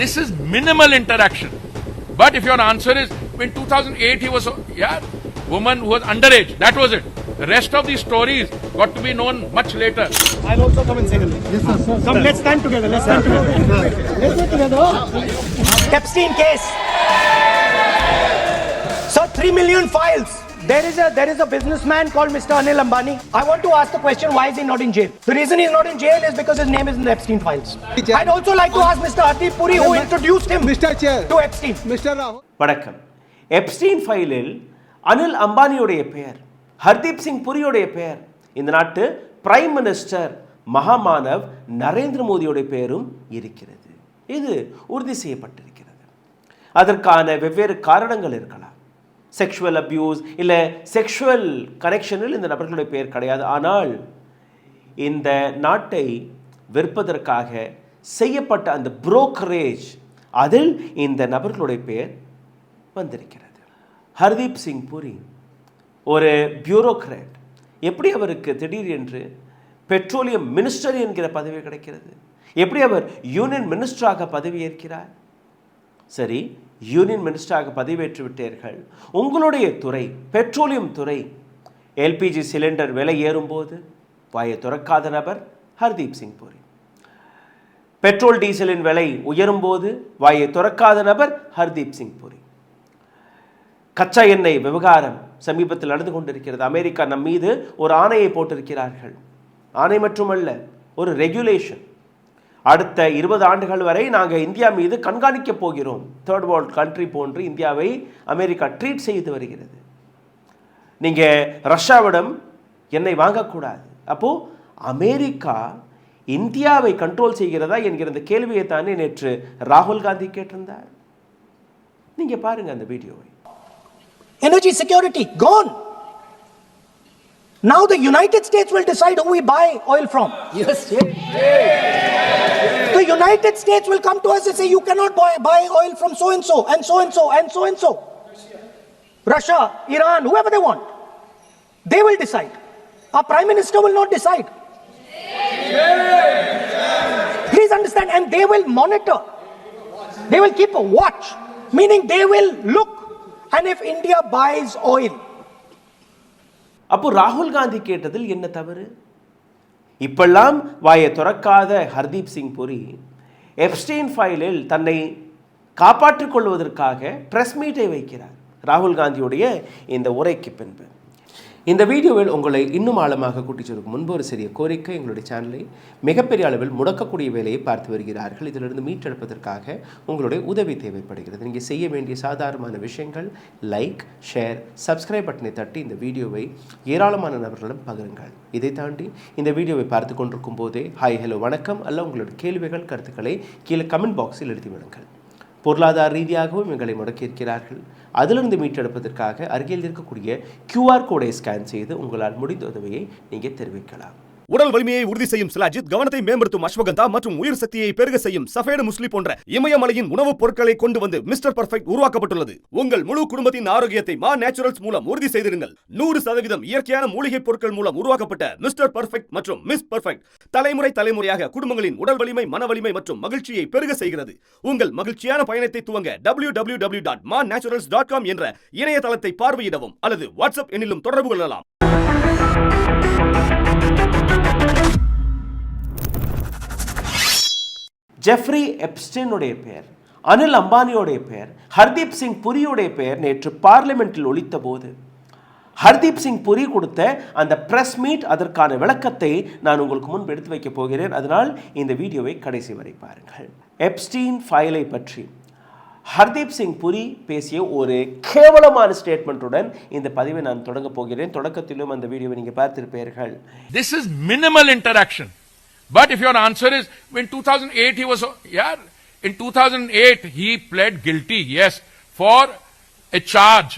This is minimal interaction. But if your answer is in 2008 he was woman who was underage, that was it. The rest of these stories got to be known much later. I'll also come and say hello. Yes, sir. Come, let's stand together. Let's stand together. Let's do it together. Epstein case. Sir, 3 million files. There is a businessman called Mr. Anil Ambani. I want to ask the question, why is he not in jail? The reason he's not in jail is because his name is in the Epstein files. I'd also like to ask Mr. Hardeep Puri, who introduced him to Epstein. Mr. Rahul. வணக்கம். Epstein ஃபைலில் அனில் அம்பானியுடைய பெயர், ஹர்தீப் சிங் புரியுடைய பெயர், இந்த நாட்டு prime minister மகாமானவ் Narendra மோடியுடைய பெயரும் இருக்கிறது. இது உறுதி செய்யப்பட்டிருக்கிறது. அதற்கான வெவ்வேறு காரணங்கள் இருக்கலாம். செக்ஷுவல் அபியூஸ் இல்லை செக்ஷுவல் கனெக்ஷனில் இந்த நபர்களுடைய பெயர் கிடையாது. ஆனால் இந்த நாட்டை விற்பதற்காக செய்யப்பட்ட அந்த புரோக்கரேஜ், அதில் இந்த நபர்களுடைய பெயர் வந்திருக்கிறது. ஹர்தீப் சிங் புரி ஒரு பியூரோக்ராட். எப்படி அவருக்கு திடீரென்று பெட்ரோலியம் மினிஸ்டர் என்கிற பதவி கிடைக்கிறது? எப்படி அவர் யூனியன் மினிஸ்டராக பதவியேற்கிறார்? சரி, யூனியன் மினிஸ்டராக பதவியேற்று விட்டீர்கள். உங்களுடைய துறை பெட்ரோலியம் துறை. எல்பிஜி சிலிண்டர் விலை ஏறும்போது வாயை துறக்காத நபர் ஹர்தீப் சிங் புரி. பெட்ரோல் டீசலின் விலை உயரும் போது வாயை துறக்காத நபர் ஹர்தீப் சிங் புரி. கச்சா எண்ணெய் விவகாரம் சமீபத்தில் நடந்து கொண்டிருக்கிறது. அமெரிக்கா நம் மீது ஒரு ஆணையை போட்டிருக்கிறார்கள். ஆணை மட்டுமல்ல, ஒரு ரெகுலேஷன். அடுத்த 20 ஆண்டுகள் வரை நாங்கள் இந்தியா மீது கண்காணிக்க போகிறோம். தேர்ட் வேர்ல்ட் கண்ட்ரி போன்று இந்தியாவை அமெரிக்கா ட்ரீட் செய்து வருகிறது. நீங்கள் ரஷ்யாவிடம் எண்ணெய் வாங்கக்கூடாது. அப்போது அமெரிக்கா இந்தியாவை கண்ட்ரோல் செய்கிறதா என்கிற இந்த கேள்வியை தானே நேற்று ராகுல் காந்தி கேட்டிருந்தார். நீங்கள் பாருங்க அந்த வீடியோவை. Energy security gone. Now the United States will decide who we buy oil from. Yes. The United States will come to us and say, you cannot buy oil from so and so and so and so and so and so. Russia, Iran, whoever they want. They will decide. Our Prime Minister will not decide. Please understand, and they will monitor. They will keep a watch, meaning they will look, and if India buys oil. அப்போ ராகுல் காந்தி கேட்டதில் என்ன தவறு? இப்பெல்லாம் வாயை துறக்காத ஹர்தீப் சிங் புரி Epstein ஃபைலில் தன்னை காப்பாற்றிக் கொள்வதற்காக பிரஸ் மீட்டை வைக்கிறார். ராகுல் காந்தியுடைய இந்த உரைக்கு பின்பு இந்த வீடியோவில் உங்களை இன்னும் ஆழமாக கூட்டிச் செல்லும் முன்பு ஒரு சிறிய கோரிக்கை. எங்களுடைய சேனலை மிகப்பெரிய அளவில் முடக்கக்கூடிய வேலையை பார்த்து வருகிறார்கள். இதிலிருந்து மீட்டெடுப்பதற்காக உங்களுடைய உதவி தேவைப்படுகிறது. நீங்கள் செய்ய வேண்டிய சாதாரணமான விஷயங்கள் லைக், ஷேர், சப்ஸ்கிரைப் பட்டனை தட்டி இந்த வீடியோவை ஏராளமான நபர்களிடம் பகிருங்கள். இதை தாண்டி இந்த வீடியோவை பார்த்து கொண்டிருக்கும் போதே ஹாய், ஹலோ, வணக்கம் அல்ல உங்களுடைய கேள்விகள், கருத்துக்களை கீழே கமெண்ட் பாக்ஸில் எழுதிவிடுங்கள். பொருளாதார ரீதியாகவும் எங்களை முடக்கியிருக்கிறார்கள். அதிலிருந்து மீட்டெடுப்பதற்காக அருகில் இருக்கக்கூடிய QR கோடை ஸ்கேன் செய்து உங்களால் முடிந்த உதவியை நீங்கள் தெரிவிக்கலாம். உடல் வலிமையை உறுதி செய்யும் சிலாஜித், கவனத்தை மேம்படுத்தும் அஸ்வகந்தா மற்றும் உயிர் சக்தியை பெருக செய்யும் சஃபேடு முஸ்லி போன்ற இமயமலையின் உணவுப் பொருட்களை கொண்டு வந்து மிஸ்டர் பர்ஃபெக்ட் உருவாக்கப்பட்டுள்ளது. உங்கள் முழு குடும்பத்தின் ஆரோக்கியத்தை மா நேச்சுரல்ஸ் மூலம் உறுதி செய்திருங்கள். 100% இயற்கையான மூலிகை பொருட்கள் மூலம் உருவாக்கப்பட்ட மிஸ்டர் பர்ஃபெக்ட் மற்றும் மிஸ் பர்ஃபெக்ட் தலைமுறையாக குடும்பங்களின் உடல் வலிமை, மன வலிமை மற்றும் மகிழ்ச்சியை பெருக செய்கிறது. உங்கள் மகிழ்ச்சியான பயணத்தை துவங்க www.mannaturals.com என்ற இணையதளத்தை பார்வையிடவும் அல்லது வாட்ஸ்அப் எண்ணிலும் தொடர்பு கொள்ளலாம். ஜெஃப்ரி எப்ஸ்டீனுடைய பெயர், அனில் அம்பானியோடைய பெயர், ஹர்தீப் சிங் புரியுடைய பெயர் நேற்று பார்லிமெண்டில் ஒலித்த போது ஹர்தீப் சிங் புரி கொடுத்த அந்த பிரஸ் மீட், அதற்கான விளக்கத்தை நான் உங்களுக்கு முன்பு எடுத்து வைக்க போகிறேன். அதனால் இந்த வீடியோவை கடைசி வரை பாருங்கள். எப்ஸ்டீன் ஃபைலை பற்றி ஹர்தீப் சிங் புரி பேசிய ஒரு கேவலமான ஸ்டேட்மெண்ட்டுடன் இந்த பதிவை நான் தொடங்க போகிறேன். தொடக்கத்திலும் அந்த வீடியோவை நீங்கள் பார்த்திருப்பீர்கள். This is minimal interaction. But if your answer is in 2008 he was in 2008 he pled guilty, yes, for a charge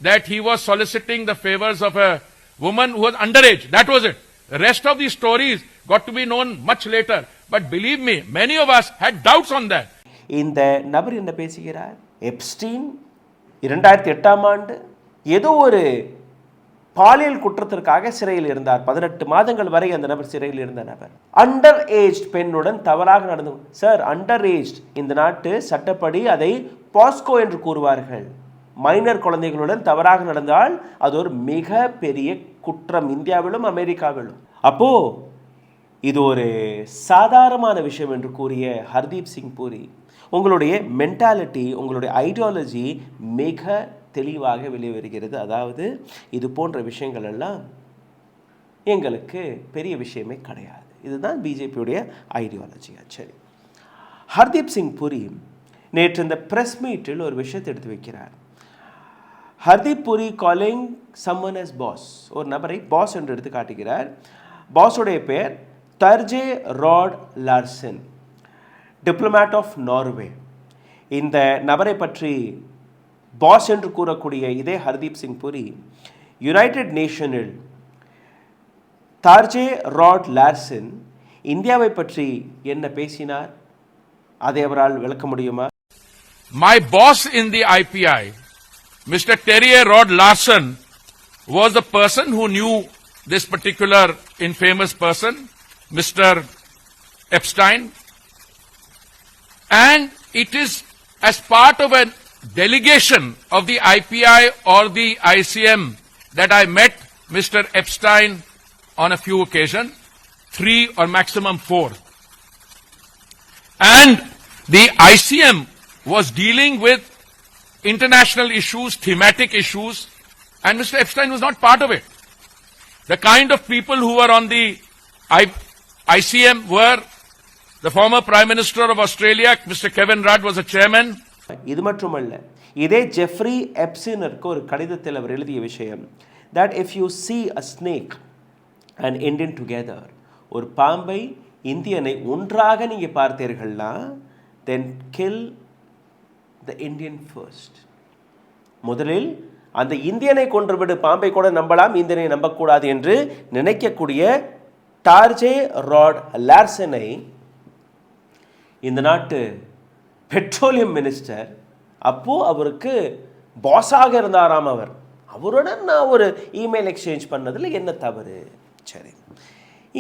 that he was soliciting the favors of a woman who was underage. That was it. The rest of these stories got to be known much later. But believe me, many of us had doubts on that. இந்த நபர் என்ன பேசுகிறார்? Epstein 2008ஆம் ஆண்டு ஏதோ ஒரு பாலியல் குற்றத்திற்காக சிறையில் இருந்தார். 18 மாதங்கள் வரை அந்த நபர் சிறையில் இருந்த நபர். அண்டர் ஏஜ் பெண்ணுடன் தவறாக நடந்து சார், அண்டர் ஏஜ் இந்த நாட்டு சட்டப்படி அதை பாஸ்கோ என்று கூறுவார்கள். மைனர் குழந்தைகளுடன் தவறாக நடந்தால் அது ஒரு மிக பெரிய குற்றம் இந்தியாவிலும் அமெரிக்காவிலும். அப்போ இது ஒரு சாதாரணமான விஷயம் என்று கூறிய ஹர்தீப் சிங் பூரி, உங்களுடைய மென்டாலிட்டி, உங்களுடைய ஐடியாலஜி மிக தெளிவாக வெளிவருகிறது. அதாவது இது போன்ற விஷயங்கள் எல்லாம் எங்களுக்கு பெரிய விஷயமே கிடையாது. இதுதான் பிஜேபியுடைய ஐடியாலஜியா. சரி, ஹர்தீப் சிங் பூரி நேற்று இந்த பிரஸ் மீட்டில் ஒரு விஷயத்தை எடுத்து வைக்கிறார். Hardeep Puri calling someone as boss, ஒரு நபரை பாஸ் என்று எடுத்து காட்டுகிறார். பாஸுடைய பெயர் Terje Rod Larsen, diplomat of Norway. இந்த நபரை பற்றி பாஸ் என்று கூறக்கூடிய இதே ஹர்தீப் சிங் பூரி யுனைடெட் நேஷனில் தார்ஜே ராட் லார்சன் இந்தியாவை பற்றி என்ன பேசினார், அதை அவரால் விளக்க முடியுமா? My boss in the IPI, Mr. Terje Rod Larsen, was the person who knew this particular infamous person, Mr. Epstein. And it is as part of a delegation of the IPI or the ICM that I met Mr. Epstein on a few occasions, 3 or maximum 4. And the ICM was dealing with international issues, thematic issues, and Mr. Epstein was not part of it. The kind of people who were on the ICM were the former Prime Minister of Australia, Mr. Kevin Rudd was a chairman. இது மட்டுமல்ல, இதே Jeffrey எப்ஸ்டீனருக்கு ஒரு கடிதத்தில் அவர் எழுதிய விஷயம், that if you see a snake and Indian together, ஒரு பாம்பை இந்தியனை ஒன்றாக நீங்க பார்த்தீர்கள்னா, then kill the Indian first. முதலில் அந்த இந்தியனை கொன்றுவிடு, பாம்பை கூட நம்பலாம், இந்தியனை நம்பக்கூடாது என்று நினைக்கக்கூடிய டார்ஜே ராட் லார்சனை இந்த நாட்டு பெட்ரோலியம் மினிஸ்டர், அப்போ அவருக்கு பாஸாக இருந்தாராம் அவருடன் நான் ஒரு இமெயில் எக்ஸ்சேஞ்ச் பண்ணதில் என்ன தவறு? சரி,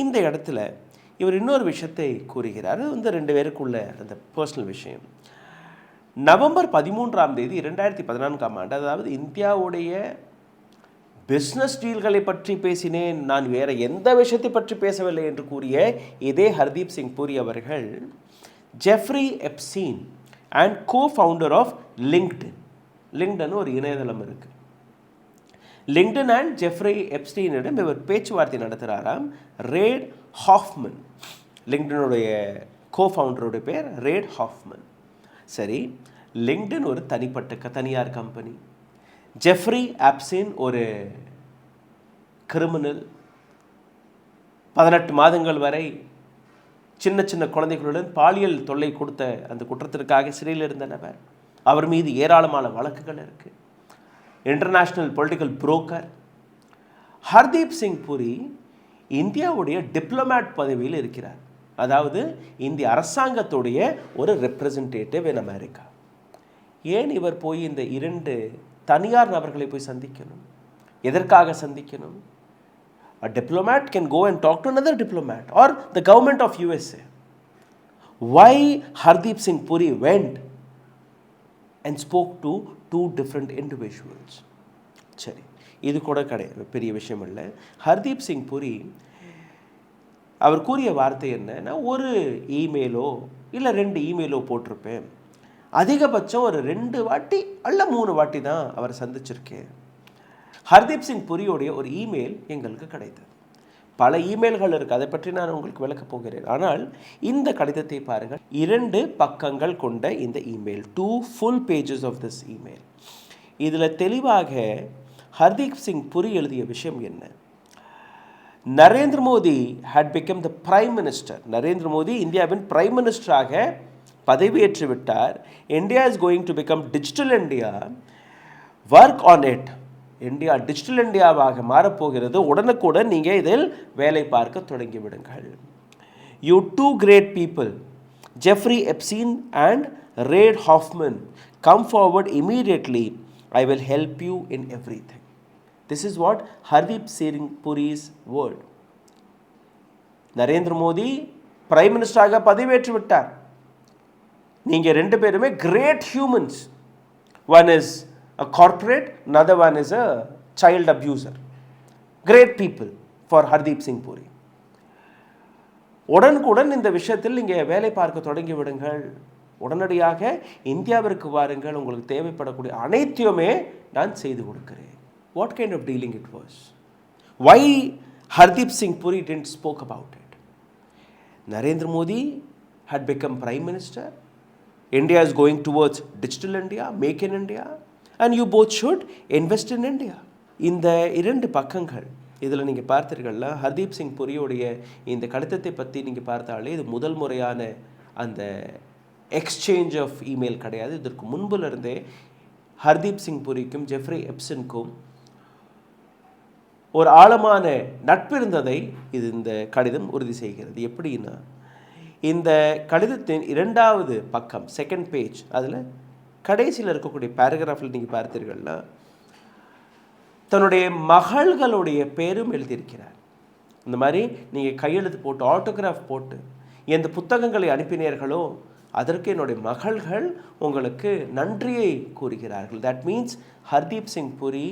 இந்த இடத்துல இவர் இன்னொரு விஷயத்தை கூறுகிறார். அது வந்து 2 பேருக்குள்ள அந்த பர்சனல் விஷயம். நவம்பர் 13 2014 ஆண்டு, அதாவது இந்தியாவுடைய பிஸ்னஸ் டீல்களை பற்றி பேசினேன், நான் வேற எந்த விஷயத்தை பற்றி பேசவில்லை என்று கூறிய இதே ஹர்தீப் சிங் பூரி அவர்கள் Jeffrey Epstein and co-founder of LinkedIn ஒரு இணையதளம் இருக்கு. லிங்க்டின் அண்ட் ஜெஃப்ரி எப்ஸ்டீனிடம் இவர் பேச்சுவார்த்தை நடத்துகிறாராம். ரேட் ஹாஃப்மன், லிங்க்டினுடைய co-founderோட பேர் ரேட் ஹாஃப்மன். சரி, லிங்க்டின் ஒரு தனியார் கம்பெனி. ஜெஃப்ரி எப்ஸ்டீன் ஒரு கிரிமினல், 18 மாதங்கள் வரை சின்ன குழந்தைகளுடன் பாலியல் தொல்லை கொடுத்த அந்த குற்றத்திற்காக சிறையில் இருந்த நபர். அவர் மீது ஏராளமான வழக்குகள் இருக்கு. International political broker. Hardeep Singh puri இந்தியாவுடைய டிப்ளமேட் பதவியில் இருக்கிறார். அதாவது இந்திய அரசாங்கத்துடைய ஒரு ரெப்ரசன்டேட்டிவ் இன் அமெரிக்கா. ஏன் இவர் போய் இந்த 2 தனியார் நபர்களை போய் சந்திக்கணும்? எதற்காக சந்திக்கணும்? A diplomat can go and talk to another diplomat or the government of USA. Why Hardeep Singh Puri went and spoke to 2 different individuals? சரி, இது கூட பெரிய விஷயம் இல்லை. ஹர்தீப் சிங் பூரி அவர் கூறிய வார்த்தை என்னன்னா, ஒரு இமெயிலோ இல்லை 2 இமெயிலோ போட்டிருப்பேன், அதிகபட்சம் ஒரு 2 வாட்டி அல்ல 3 வாட்டி தான் அவரை சந்திச்சிருக்கேன். ஹர்தீப் சிங் பூரியோடைய ஒரு இமெயில் எங்களுக்கு கிடைத்தது. பல இமெயில்கள் இருக்குது, அதை பற்றி நான் உங்களுக்கு விளக்கப் போகிறேன். ஆனால் இந்த கடிதத்தை பாருங்கள். 2 பக்கங்கள் கொண்ட இந்த email, 2 full pages of this email. இதில் தெளிவாக ஹர்தீப் சிங் பூரி எழுதிய விஷயம் என்ன? Narendra Modi had become the prime minister. Narendra Modi இந்தியாவின் பிரைம் மினிஸ்டராக பதவியேற்று விட்டார். India is going to become digital India. Work on it. India digital இந்தியாவாக மாறப்போகிறது. உடனுக்குடன் நீங்கள் இதில் வேலை பார்க்க தொடங்கி விடுங்கள். You 2 great people, Jeffrey Epstein and Reid Hoffman, come forward immediately. I will help you in everything. This is what Hardeep Singh Puri's word. Narendra Modi prime மினிஸ்டராக பதவியேற்று விட்டார். நீங்க ரெண்டு பேருமே great humans. One is a corporate, another one is a child abuser. Great people for Hardeep Singh Puri. உடனுக்குடன் இந்த விஷயத்தில் நீங்கள் வேலை பார்க்க தொடங்கி விடுங்கள். உடனடியாக இந்தியாவிற்கு வாருங்கள். உங்களுக்கு தேவைப்படக்கூடிய அனைத்தையுமே நான் செய்து கொடுக்கிறேன். What kind of dealing it was? Why Hardeep Singh Puri didn't spoke about it? Narendra Modi had become Prime Minister. India is going towards Digital India, Make in India, and you both should invest in India. இந்த இரண்டு பக்கங்கள் இதில் நீங்கள் பார்த்தீர்கள்னா ஹர்தீப் சிங் புரியோடைய இந்த கடிதத்தை பற்றி நீங்கள் பார்த்தாலே இது முதல் முறையான அந்த எக்ஸ்சேஞ்ச் ஆஃப் இமெயில் கிடையாது. இதற்கு முன்பிலிருந்தே ஹர்தீப் சிங் புரிக்கும் ஜெஃப்ரி எப்சனுக்கும் ஒரு ஆழமான நட்பு இருந்ததை இது இந்த கடிதம் உறுதி செய்கிறது. எப்படின்னா இந்த கடிதத்தின் இரண்டாவது பக்கம் செகண்ட் பேஜ் அதில் கடைசியில் இருக்கக்கூடிய பேராகிராஃபில் நீங்கள் பார்த்தீர்கள்னா தன்னுடைய மகள்களுடைய பேரும் எழுதியிருக்கிறார். இந்த மாதிரி நீங்கள் கையெழுத்து போட்டு ஆட்டோகிராஃப் போட்டு எந்த புத்தகங்களை அனுப்பினீர்களோ அதற்கு என்னுடைய மகள்கள் உங்களுக்கு நன்றியை கூறுகிறார்கள். That means Hardeep Singh Puri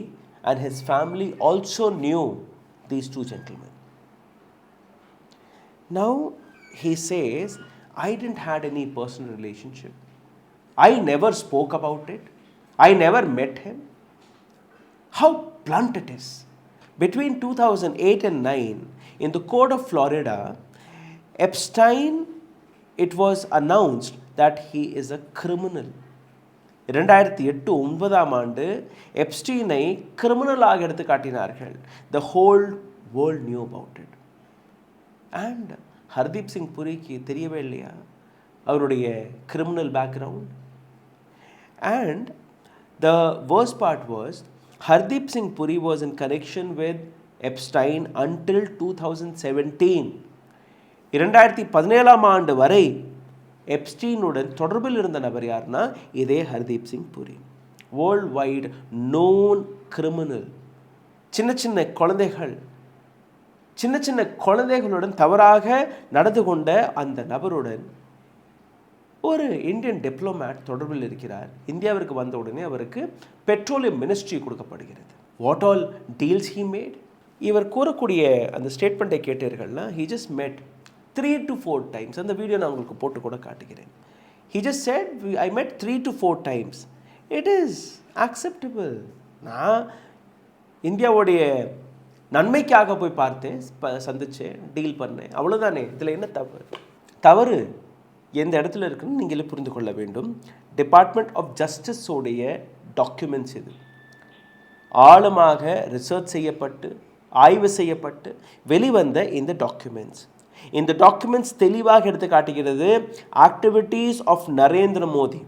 and his family also knew these two gentlemen. Now he says, I didn't had any personal relationship. I never spoke about it. I never met him. How blunt it is. Between 2008 and 9, in the court of Florida, Epstein, it was announced that he is a criminal. 2008-9 எப்ஸ்டீனை கிரிமினலாக எடுத்து காட்டினார்கள். The whole world knew about it. And Hardeep Singh புரிக்கு தெரியவே இல்லையா அவருடைய criminal background? And the worst part was Hardeep Singh Puri was in connection with Epstein until 2017. 2017 வரை எப்ஸ்டீனுடன் தொடர்பில் இருந்த நபர் யாருன்னா இதே Hardeep Singh Puri. World wide known criminal. சின்ன சின்ன குழந்தைகளுடன் தவறாக நடந்து கொண்ட அந்த நபருடன் ஒரு இந்தியன் டிப்ளமேட் தொடர்பில் இருக்கிறார். இந்தியாவிற்கு வந்த உடனே அவருக்கு பெட்ரோலியம் மினிஸ்ட்ரி கொடுக்கப்படுகிறது. What all deals he made? இவர் கூறக்கூடிய அந்த ஸ்டேட்மெண்ட்டை கேட்டீர்கள்னா he just met 3 to 4 times. அந்த வீடியோ நான் உங்களுக்கு போட்டு கூட காட்டுகிறேன். He just said, I met 3 to 4 times. It is acceptable. நான் இந்தியாவுடைய நன்மைக்காக போய் பார்த்தேன், சந்திச்சேன், டீல் பண்ணேன், அவ்வளோதானே. இதில் என்ன தவறு எந்த இடத்துல இருக்குன்னு நீங்களே புரிந்து கொள்ள வேண்டும். டிபார்ட்மெண்ட் ஆஃப் ஜஸ்டிஸோடைய டாக்குமெண்ட்ஸ் இது ஆழமாக ரிசர்ச் செய்யப்பட்டு ஆய்வு செய்யப்பட்டு வெளிவந்த இந்த டாக்குமெண்ட்ஸ். இந்த டாக்குமெண்ட்ஸ் தெளிவாக எடுத்து காட்டுகிறது activities of Narendra Modi.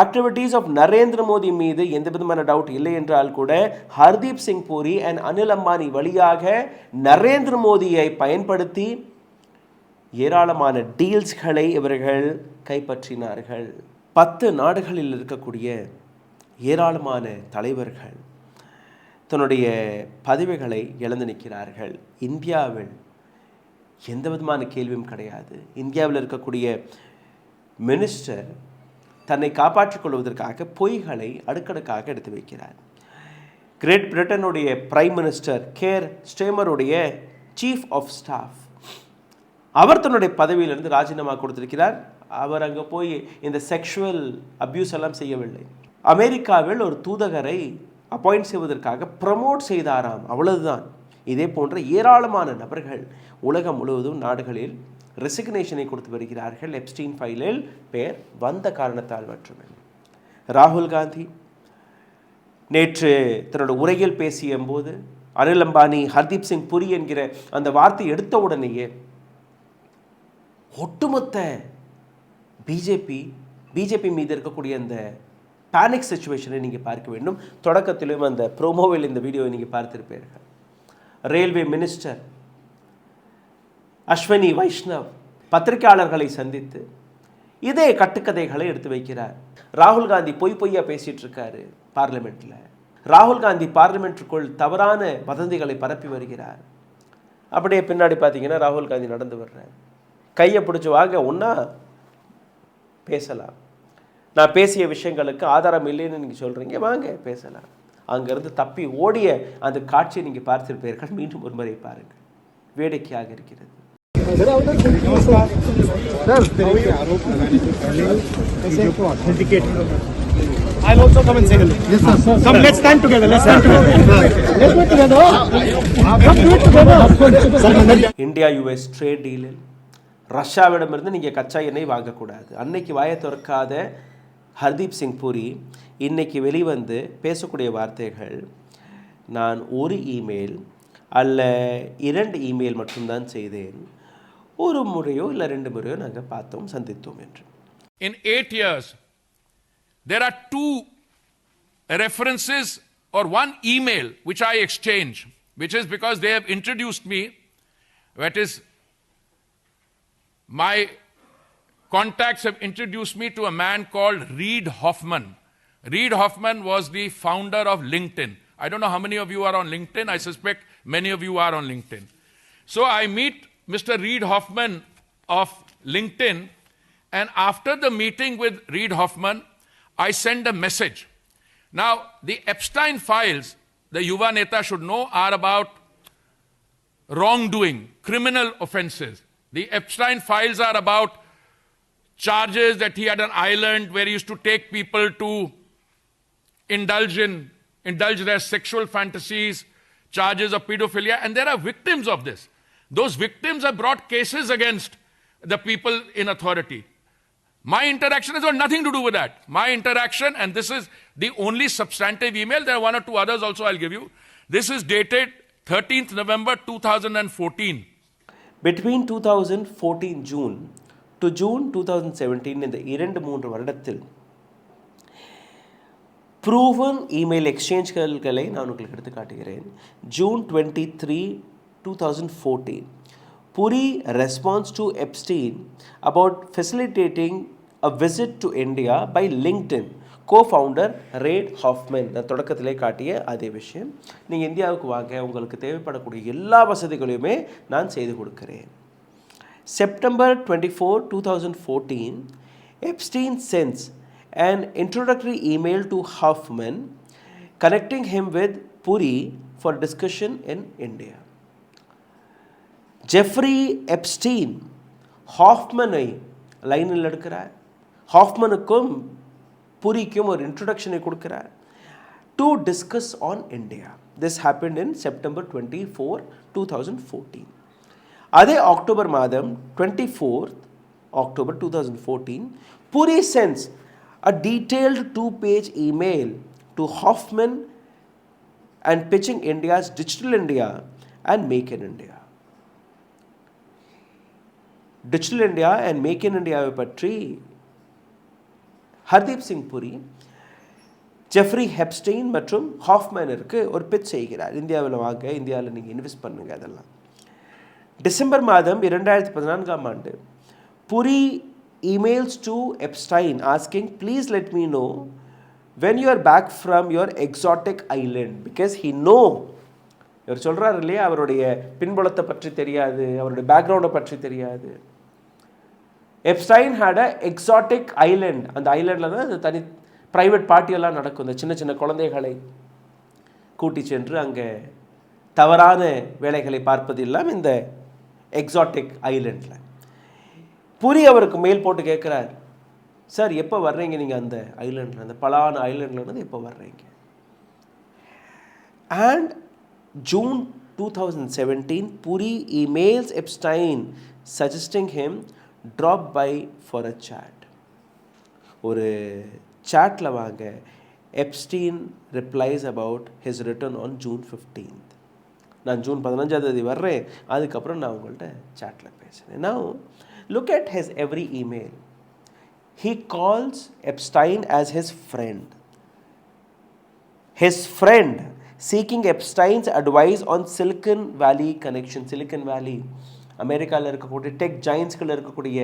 Activities of Narendra Modi மீது எந்த விதமான டவுட் இல்லை என்றால் கூட ஹர்தீப் சிங் பூரி அண்ட் அனில் அம்பானி வழியாக நரேந்திர மோடியை பயன்படுத்தி ஏராளமான டீல்ஸ்களை இவர்கள் கைப்பற்றினார்கள். 10 நாடுகளில் இருக்கக்கூடிய ஏராளமான தலைவர்கள் தன்னுடைய பதவிகளை இழந்து நிற்கிறார்கள். இந்தியாவில் எந்த விதமான கேள்வியும் கிடையாது. இந்தியாவில் இருக்கக்கூடிய மினிஸ்டர் தன்னை காப்பாற்றிக் கொள்வதற்காக பொய்களை அடுக்கடுக்காக எடுத்து வைக்கிறார். கிரேட் பிரிட்டனுடைய பிரைம் மினிஸ்டர் கேர் ஸ்டேமருடைய சீஃப் ஆஃப் ஸ்டாஃப் அவர் தன்னுடைய பதவியிலிருந்து ராஜினாமா கொடுத்திருக்கிறார். அவர் அங்கே போய் இந்த செக்ஷுவல் அப்யூஸ் எல்லாம் செய்யவில்லை. அமெரிக்காவில் ஒரு தூதகரை அப்பாயிண்ட் செய்வதற்காக ப்ரமோட் செய்தாராம், அவ்வளவுதான். இதே போன்ற ஏராளமான நபர்கள் உலகம் முழுவதும் நாடுகளில் ரெசிக்னேஷனை கொடுத்து வருகிறார்கள். எப்ஸ்டீன் ஃபைலில் பெயர் வந்த காரணத்தால் மட்டுமே. ராகுல் காந்தி நேற்று தன்னோட உரையில் பேசிய போது அனில் அம்பானி ஹர்தீப் சிங் புரி என்கிற அந்த வார்த்தை எடுத்த உடனேயே ஒட்டுமொத்த பிஜேபி மீது இருக்கக்கூடிய அந்த பேனிக் சிச்சுவேஷனை நீங்கள் பார்க்க வேண்டும். தொடக்கத்திலும் அந்த ப்ரோமோவில் இந்த வீடியோவை நீங்கள் பார்த்திருப்பீர்கள். ரயில்வே மினிஸ்டர் அஸ்வினி வைஷ்ணவ் பத்திரிகையாளர்களை சந்தித்து இதே கட்டுக்கதைகளை எடுத்து வைக்கிறார். ராகுல் காந்தி பொய்யா பேசிட்டு இருக்காரு பார்லிமெண்ட்ல. ராகுல் காந்தி பார்லிமெண்ட்டுக்குள் தவறான வதந்திகளை பரப்பி வருகிறார். அப்படியே பின்னாடி பார்த்தீங்கன்னா ராகுல் காந்தி நடந்து வர்றார். கையை பிடிச்சி வாங்க, ஒன்றா பேசலாம், நான் பேசிய விஷயங்களுக்கு ஆதாரம் இல்லைன்னு நீங்கள் சொல்கிறீங்க, வாங்க பேசலாம். அங்கேருந்து தப்பி ஓடிய அந்த காட்சியை நீங்கள் பார்த்திருப்பீர்கள். மீண்டும் ஒரு முறை பாருங்கள், வேடிக்கையாக இருக்கிறது. I'll also come and say hello. Yes, sir. Come, let's stand together. Let's stand together. Let's do it together. Come do it together. India US trade டீலில் ரஷ்யாவிடமிருந்து நீங்கள் கச்சா எண்ணெய் வாங்கக்கூடாது. அன்னைக்கு வாயை திறக்காத ஹர்தீப் சிங் புரி இன்னைக்கு வெளிவந்து பேசக்கூடிய வார்த்தைகள், நான் ஒரு இமெயில் அல்ல 2 இமெயில் மட்டும்தான் செய்தேன், ஒரு முறையோ இல்லை 2 முறையோ நாங்கள் பார்த்தோம், சந்தித்தோம் என்று. In 8 years, there are 2 references or 1 email which I exchange, which is because they have introduced me, that is, my contacts have introduced me to a man called Reid Hoffman. Reid Hoffman was the founder of LinkedIn. I don't know how many of you are on LinkedIn. I suspect many of you are on LinkedIn. So I meet Mr. Reid Hoffman of LinkedIn, and after the meeting with Reid Hoffman, I send a message. Now, the Epstein files, the Yuva Neta should know, are about wrongdoing, criminal offenses. The Epstein files are about charges that he had an island where he used to take people to indulge their sexual fantasies, charges of pedophilia, and there are victims of this. Those victims have brought cases against the people in authority. My interaction has got nothing to do with that. My interaction, and this is the only substantive email, there are 1 or 2 others also I'll give you. This is dated 13th November 2014. Between 2014 June to June 2017, இந்த 2-3 வருடத்தில் proven email எக்ஸ்சேஞ்ச்களை நான் உங்களுக்கு எடுத்து காட்டுகிறேன். June 23, 2014, Puri responds to Epstein about facilitating a visit to India by LinkedIn co-founder Reid Hoffman. நான் தொடக்கத்திலே காட்டிய அதே விஷயம். நீங்கள் இந்தியாவுக்கு வாங்க, உங்களுக்கு தேவைப்படக்கூடிய எல்லா வசதிகளையுமே நான் செய்து கொடுக்கிறேன். September 24, 2014, Epstein sends an introductory email to Hoffman connecting him with Puri for discussion in India. Jeffrey Epstein ஹாஃப்மனை லைனில் எடுக்கிறார். ஹாஃப்மனுக்கும் புரிக்கும் ஒரு இன்ட்ரொடக்ஷனை கொடுக்கிறார் to discuss on India. This happened in September 24, 2014. அதே அக்டோபர் மாதம் 24th October 2014, Puri sends a detailed 2-page email to Hoffman and pitching India's Digital India and Make in India. Digital India and make in இண்டியாவை பற்றி Hardeep Singh Puri Jeffrey Epstein மற்றும் ஹாஃப்மேனருக்கு ஒரு pitch செய்கிறார். இந்தியாவில் வாங்க, இந்தியாவில் நீங்கள் இன்வெஸ்ட் பண்ணுங்கள். அதெல்லாம் டிசம்பர் மாதம் 2014ஆம் ஆண்டு புரி emails to Epstein asking, please let me know when you are back from your exotic island, because he know, இவர் சொல்கிறார் இல்லையா, அவருடைய பின்புலத்தை பற்றி தெரியாது, அவருடைய பேக்ரவுண்டை பற்றி தெரியாது. Epstein had a exotic island. அந்த ஐலண்டில் தான் அந்த தனி ப்ரைவேட் பார்ட்டியெல்லாம் நடக்கும். இந்த சின்ன சின்ன குழந்தைகளை கூட்டி சென்று அங்கே தவறான வேலைகளை பார்ப்பது இல்லாமல் இந்த எக்ஸாட்டிக் ஐலண்டில். புரி அவருக்கு மெயில் போட்டு கேட்குறார், சார் எப்போ வர்றீங்க நீங்கள் அந்த ஐலண்டில், அந்த பலான ஐலண்ட்லேருந்து எப்போ வர்றீங்க? And June 2017, Puri emails Epstein suggesting him drop by for a chat. ஒரு chatல வாங்க. Epstein replies about his return on June 15th. நான் ஜூன் 15ஆம் தேதி வர்றேன், அதுக்கப்புறம் நான் உங்கள்கிட்ட chatல பேசுகிறேன். Now look at his every email. He calls Epstein as his friend. His friend seeking Epstein's advice on Silicon Valley connection. Silicon Valley அமெரிக்காவில் இருக்கக்கூடிய டெக் ஜாயின்ஸ்கள் இருக்கக்கூடிய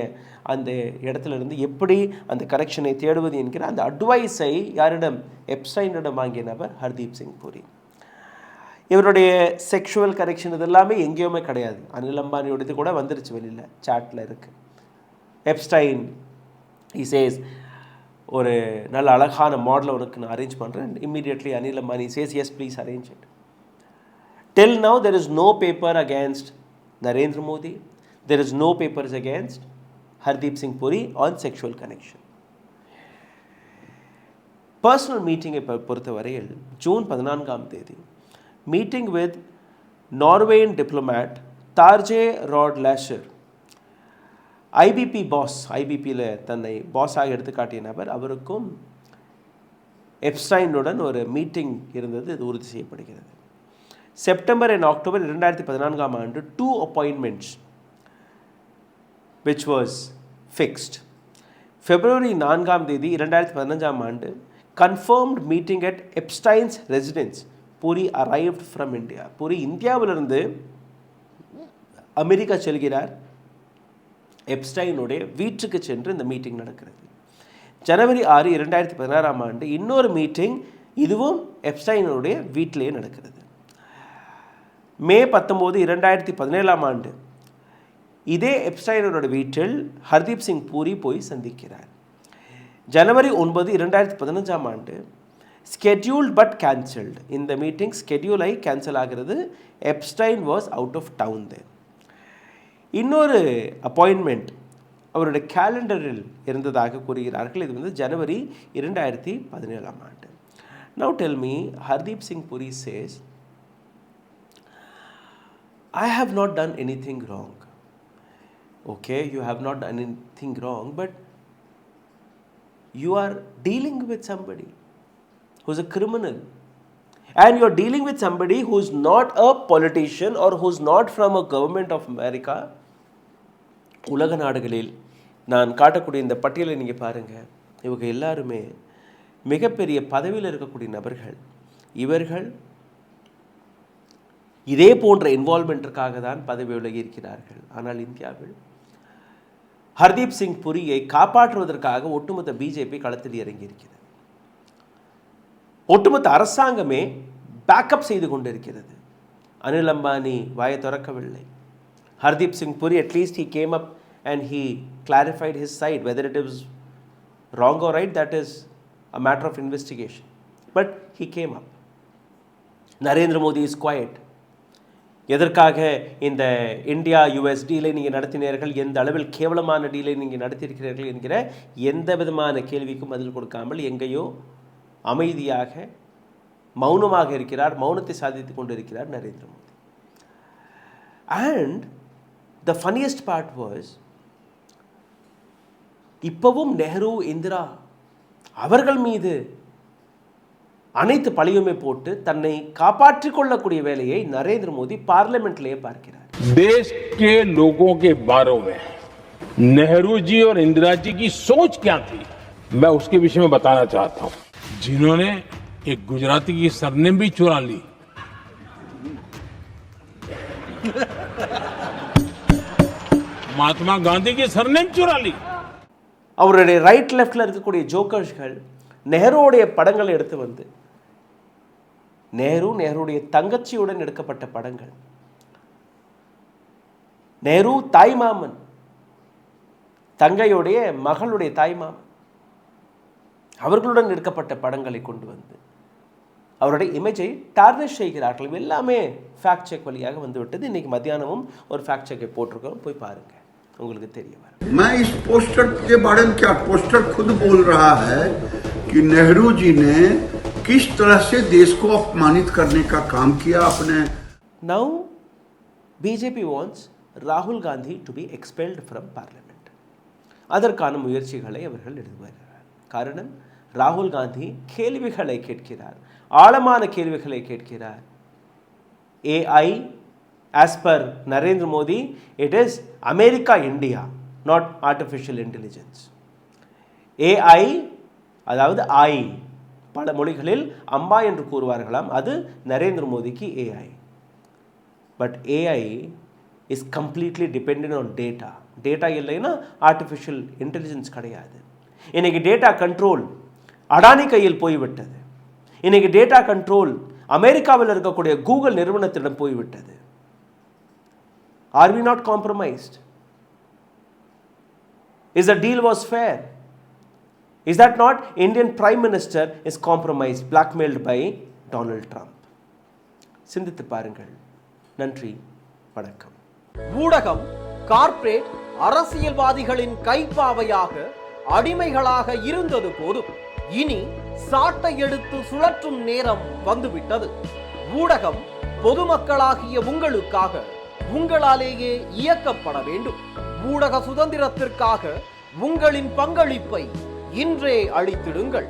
அந்த இடத்துல இருந்து எப்படி அந்த கனெக்ஷனை தேடுவது என்கிற அந்த அட்வைஸை யாரிடம், எப்ஸ்டைனிடம் வாங்கிய நபர் ஹர்தீப் சிங் பூரி. இவருடைய செக்ஷுவல் கனெக்ஷன் இது எல்லாமே எங்கேயுமே கிடையாது. அனில் அம்பானியோடது கூட வந்துருச்சு வெளியில், சாட்டில் இருக்குது. எப்ஸ்டைன் he says ஒரு நல்ல அழகான மாடலை உனக்கு நான் அரேஞ்ச் பண்ணுறேன். Immediately Anil Ambani says yes please arrange it. Till now there is no paper against Narendra Modi, there is no papers against Hardeep Singh Puri on sexual connection. Personal மீட்டிங்கை பொறுத்தவரையில் June 14ஆம் தேதி மீட்டிங் வித் நார்வேயின் diplomat Terje Rod Larsen, IPP boss, ஐபிபியில் தன்னை பாஸாக எடுத்து காட்டிய நபர், அவருக்கும் எப்ஸ்டைனுடன் ஒரு மீட்டிங் இருந்தது, இது உறுதி செய்யப்படுகிறது. செப்டம்பர் அண்ட் அக்டோபர் 2014ஆம் ஆண்டு 2 appointments which was fixed. பிப்ரவரி 4ஆம் தேதி 2015ஆம் ஆண்டு confirmed meeting at Epstein's residence. Puri arrived from India. Puri இந்தியாவிலிருந்து அமெரிக்கா செல்கிறார். எப்ஸ்டைனுடைய வீட்டுக்கு சென்று இந்த மீட்டிங் நடக்கிறது. ஜனவரி 6, 2016ஆம் ஆண்டு இன்னொரு மீட்டிங், இதுவும் எப்ஸ்டைனுடைய வீட்டிலேயே நடக்கிறது. மே 19, 2017ஆம் ஆண்டு இதே எப்ஸ்டைனரோட வீட்டில் ஹர்தீப் சிங் பூரி போய் சந்திக்கிறார். ஜனவரி 9, 2015ஆம் ஆண்டு ஸ்கெட்யூல்ட் பட் கேன்சல்டு, இந்த மீட்டிங் ஸ்கெட்யூல் ஆகி கேன்சல் ஆகிறது. Epstein was out of town there. இன்னொரு அப்பாயின்மெண்ட் அவருடைய கேலண்டரில் இருந்ததாக கூறுகிறார்கள். இது வந்து ஜனவரி 2017ஆம் ஆண்டு. Now tell me, Hardeep Singh Puri says, I have not done anything wrong. Okay, you have not done anything wrong, but you are dealing with somebody who's a criminal. And you are dealing with somebody who's not a politician or who's not from a government of America. உலக நாடுகளில் நான் காட்டக்கூடிய இந்த பட்டியலை நீங்கள் பாருங்கள். இவங்க எல்லாருமே மிகப்பெரிய பதவியில் இருக்கக்கூடிய நபர்கள். இவர்கள் இதே போன்ற இன்வால்மெண்ட்டிற்காக தான் பதவி விலகி இருக்கிறார்கள். ஆனால் இந்தியாவில் ஹர்தீப் சிங் புரியை காப்பாற்றுவதற்காக ஒட்டுமொத்த பிஜேபி களத்தில் இறங்கியிருக்கிறது. ஒட்டுமொத்த அரசாங்கமே பேக்கப் செய்து கொண்டிருக்கிறது. அனில் அம்பானி வாயை திறக்கவில்லை. ஹர்தீப் சிங் புரி at least he came up and he clarified his side. Whether it is wrong or right, that is a matter of investigation. But he came up. Narendra Modi is quiet. எதற்காக இந்த India US டீலை நீங்கள் நடத்தினீர்கள், எந்த அளவில் கேவலமான டீலை நீங்கள் நடத்தியிருக்கிறீர்கள் என்கிற எந்த விதமான கேள்விக்கும் பதில் கொடுக்காமல் எங்கேயோ அமைதியாக மௌனமாக இருக்கிறார். மௌனத்தை சாதித்து கொண்டிருக்கிறார் Narendra Modi. And the funniest part was, இப்பவும் நெஹ்ரு, இந்திரா அவர்கள் மீது அனைத்து பழியுமே போட்டு தன்னை காப்பாற்றிக் கொள்ளக்கூடிய வேலையை நரேந்திர மோடி பார்லிமெண்ட்லேயே பார்க்கிறார். देश के लोगों के बारे में नेहरू जी और इंदिरा जी की सोच क्या थी, मैं उसके विषय में बताना चाहता हूं. जिन्होंने एक गुजराती की सरनेम भी चुरा ली, महात्मा गांधी की सरनेम चुरा ली. அவருடைய ரைட் லெஃப்ட்ல இருக்கக்கூடிய ஜோக்கர்ஸ்கள் நெஹ்ருடைய படங்களை எடுத்து வந்து, நெஹ்ருடைய தங்கச்சியுடன் எடுக்கப்பட்ட படங்கள், நெஹ்ரு தாய்மாமன், தங்கையுடைய மகளுடைய தாய்மாமன், அவர்களுடன் எடுக்கப்பட்ட படங்களை கொண்டு வந்து அவருடைய இமேஜை டார்னிஷ் செய்கிறார்கள். எல்லாமே ஃபேக்ட் செக் வழியாக வந்துவிட்டது. இன்னைக்கு மத்தியானமும் ஒரு ஃபேக்ட் செக்கை போட்டிருக்கோம், போய் பாருங்க, உங்களுக்கு தெரிய வரும். मैं इस पोस्टर के बारे में क्या, पोस्टर खुद बोल रहा है कि नेहरू जी ने किस तरह से देश को अपमानित करने का काम किया अपने. Now BJP wants Rahul Gandhi to be expelled from parliament. அதற்கான முயற்சிகளை அவர்கள் எடுத்து வருகிறார். காரணம், ராகுல் காந்தி கேள்விகளை கேட்கிறார், ஆழமான கேள்விகளை கேட்கிறார். AI, as per Narendra Modi, it is America India, not artificial intelligence. AI, அதாவது I, பல மொழிகளில் அம்பா என்று கூறுவார்களாம், அது நரேந்திர மோடிக்கு AI. But AI is completely dependent on data. Data இல்லைன்னா ஆர்டிஃபிஷியல் இன்டெலிஜென்ஸ் கிடையாது. இன்னைக்கு டேட்டா கண்ட்ரோல் அடானி கையில் போய்விட்டது. இன்னைக்கு டேட்டா கண்ட்ரோல் அமெரிக்காவில் இருக்கக்கூடிய கூகுள் நிறுவனத்திடம் போய்விட்டது. Are we not compromised? Is the deal was fair? Is that not Indian Prime Minister is compromised, blackmailed by Donald Trump? சிந்தித்து பாருங்கள். நன்றி, வணக்கம். ஊடகம் கார்ப்பரேட் அரசியல்வாதிகளின் கைப்பாவையாக அடிமைகளாக இருந்தது போதும். இனி சாட்டை எடுத்து சுழற்றும் நேரம் வந்துவிட்டது. ஊடகம் பொதுமக்களாகிய உங்களுக்காக உங்களாலேயே இயக்கப்பட வேண்டும். ஊடக சுதந்திரத்திற்காக உங்களின் பங்களிப்பை இன்றே அளித்திடுங்கள்.